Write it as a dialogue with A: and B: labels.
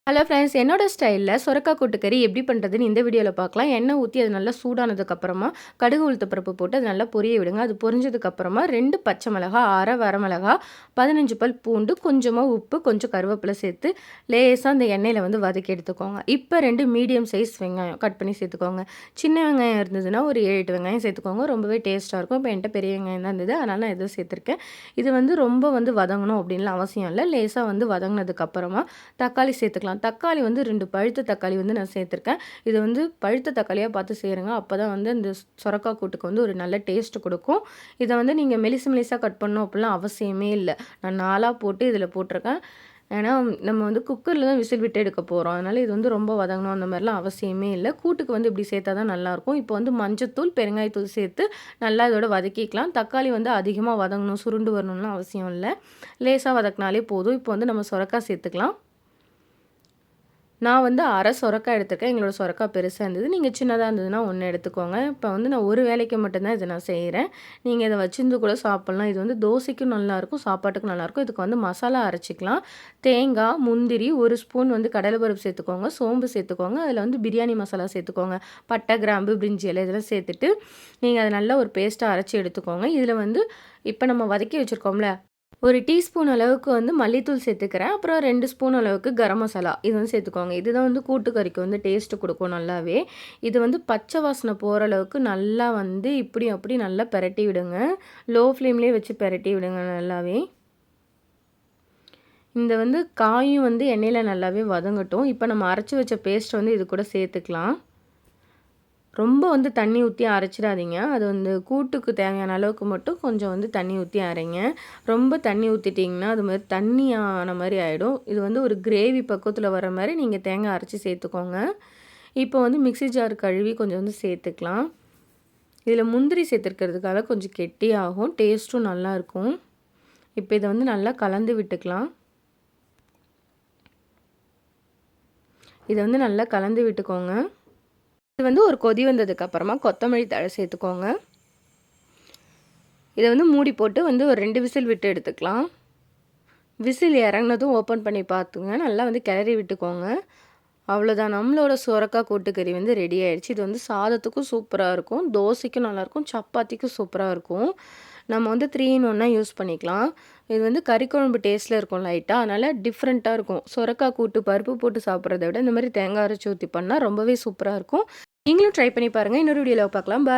A: Hello friends, என்னோட ஸ்டைலில் சொரக்காய் கூட்டுக்கறி எப்படி பண்ணுறதுன்னு இந்த வீடியோவில் பார்க்கலாம். எண்ணெய் ஊற்றி அது நல்லா சூடானதுக்கப்புறமா கடுகு உளுத்தப்பருப்பு போட்டு அது நல்லா பொரிய விடுங்க. அது பொரிஞ்சதுக்கப்புறமா 2 பச்சை மிளகா, அரை வரமிளகா, 15 பல் பூண்டு, கொஞ்சமாக உப்பு, கொஞ்சம் கருவேப்பிலை சேர்த்து லேசாக அந்த எண்ணெயில் வந்து வதக்கி எடுத்துக்கோங்க. இப்போ 2 மீடியம் சைஸ் வெங்காயம் கட் பண்ணி சேர்த்துக்கோங்க. சின்ன வெங்காயம் இருந்ததுன்னா ஒரு 7 வெங்காயம் சேர்த்துக்கோங்க. ரொம்பவே டேஸ்ட்டாக இருக்கும். இப்போ என்கிட்ட பெரிய வெங்காயம் தான் இருந்தது, அதனால் நான் எதுவும் சேர்த்துருக்கேன். இது வந்து ரொம்ப வந்து வதங்கணும் அப்படின்லாம் அவசியம் இல்லை. லேசாக வந்து வதங்கினதுக்கப்புறமா தக்காளி சேர்த்துக்கலாம். தக்காளி வந்து 2 பழுத்த தக்காளி வந்து நான் சேர்த்துருக்கேன். இது வந்து பழுத்த தக்காளியாக பார்த்து சேருங்க. அப்போ தான் வந்து இந்த சொரக்காய் கூட்டுக்கு வந்து ஒரு நல்ல டேஸ்ட் கொடுக்கும். இதை வந்து நீங்கள் மெலிசாக கட் பண்ணணும் அப்படிலாம் அவசியமே இல்லை. நான் 4ஆக போட்டு இதில் போட்டிருக்கேன். ஏன்னா நம்ம வந்து குக்கரில் தான் விசில் விட்டு எடுக்க போகிறோம். அதனால் இது வந்து ரொம்ப வதங்கணும் அந்த மாதிரிலாம் அவசியமே இல்லை. கூட்டுக்கு வந்து இப்படி சேர்த்தா தான் நல்லாயிருக்கும். இப்போ வந்து மஞ்சத்தூள், பெருங்காயத்தூள் சேர்த்து நல்லா இதோட வதக்கிக்கலாம். தக்காளி வந்து அதிகமாக வதங்கணும், சுருண்டு வரணும்லாம் அவசியம் இல்லை. லேசாக வதக்கினாலே போதும். இப்போ வந்து நம்ம சொரக்காய் சேர்த்துக்கலாம். நான் வந்து அரை சொரக்காய் எடுத்துருக்கேன். எங்களோட சொரக்காய் பெருசாக இருந்தது. நீங்கள் சின்னதாக இருந்ததுன்னா 1 எடுத்துக்கோங்க. இப்போ வந்து நான் ஒரு வேளைக்கு மட்டும்தான் இதை நான் செய்கிறேன். நீங்கள் இதை வச்சிருந்து கூட சாப்பிட்லாம். இது வந்து தோசைக்கும் நல்லாயிருக்கும், சாப்பாட்டுக்கும் நல்லாயிருக்கும். இதுக்கு வந்து மசாலா அரைச்சிக்கலாம். தேங்காய், முந்திரி, 1 ஸ்பூன் வந்து கடலைப்பருப்பு சேர்த்துக்கோங்க, சோம்பு சேர்த்துக்கோங்க. அதில் வந்து பிரியாணி மசாலா சேர்த்துக்கோங்க. பட்டை, கிராம்பு, பிரிஞ்சி இலை இதெல்லாம் சேர்த்துட்டு நீங்கள் அதை நல்லா ஒரு பேஸ்ட்டாக அரைச்சி எடுத்துக்கோங்க. இதில் வந்து இப்போ நம்ம வதக்கி வச்சுருக்கோம்ல, 1 டீஸ்பூன் அளவுக்கு வந்து மல்லித்தூள் சேர்த்துக்கிறேன். அப்புறம் 2 ஸ்பூன் அளவுக்கு கரம் மசாலா இது வந்து சேர்த்துக்கோங்க. இதுதான் வந்து கூட்டுக்கறிக்கு வந்து டேஸ்ட்டு கொடுக்கும் நல்லாவே. இது வந்து பச்சை வாசனை போகிற அளவுக்கு நல்லா வந்து இப்படி அப்படி நல்லா பெரட்டி விடுங்க. லோ ஃப்ளேம்லேயே வச்சு பெரட்டி விடுங்க நல்லாவே. இந்த வந்து காயும் வந்து எண்ணெயில் நல்லாவே வதங்கட்டும். இப்போ நம்ம அரைச்சி வச்ச பேஸ்ட் வந்து இது கூட சேர்த்துக்கலாம். ரொம்ப வந்து தண்ணி ஊற்றி அரைச்சிடாதீங்க. அது வந்து கூட்டுக்கு தேவையான அளவுக்கு மட்டும் கொஞ்சம் வந்து தண்ணி ஊற்றி அரைங்க. ரொம்ப தண்ணி ஊற்றிட்டிங்கன்னா அது மாதிரி தண்ணியான மாதிரி ஆகிடும். இது வந்து ஒரு கிரேவி பக்குவத்தில் வர மாதிரி நீங்கள் தேங்காய் அரைச்சி சேர்த்துக்கோங்க. இப்போ வந்து மிக்ஸி ஜார் கழுவி கொஞ்சம் வந்து சேர்த்துக்கலாம். இதில் முந்திரி சேர்த்துருக்கிறதுக்காக கொஞ்சம் கெட்டியாகும், டேஸ்ட்டும் நல்லாயிருக்கும். இப்போ இதை வந்து நல்லா கலந்து விட்டுக்கலாம். இதை வந்து நல்லா கலந்து விட்டுக்கோங்க. இது வந்து ஒரு கொதி வந்ததுக்கப்புறமா கொத்தமல்லி தழை சேர்த்துக்கோங்க. இதை வந்து மூடி போட்டு வந்து ஒரு 2 விசில் விட்டு எடுத்துக்கலாம். விசில் இறங்கினதும் ஓப்பன் பண்ணி பார்த்துங்க. நல்லா வந்து கிளறி விட்டுக்கோங்க. அவ்வளோதான், நம்மளோட சொரக்காய் கூட்டுக்கறி வந்து ரெடி ஆயிடுச்சு. இது வந்து சாதத்துக்கும் சூப்பராக இருக்கும், தோசைக்கும் நல்லாயிருக்கும், சப்பாத்திக்கும் சூப்பராக இருக்கும். நம்ம வந்து 3 in 1 யூஸ் பண்ணிக்கலாம். இது வந்து கறி குழம்பு டேஸ்ட்டில் இருக்கும் லைட்டாக, அதனால் டிஃப்ரெண்ட்டாக இருக்கும். சொரக்காய் கூட்டு பருப்பு போட்டு சாப்பிட்றத விட இந்த மாதிரி தேங்காய் அரைச்சி ஊற்றி பண்ணால் ரொம்பவே சூப்பராக இருக்கும். நீங்களும் ட்ரை பண்ணி பாருங்கள். இன்னொரு வீடியோவில் பார்க்கலாம். பாய்.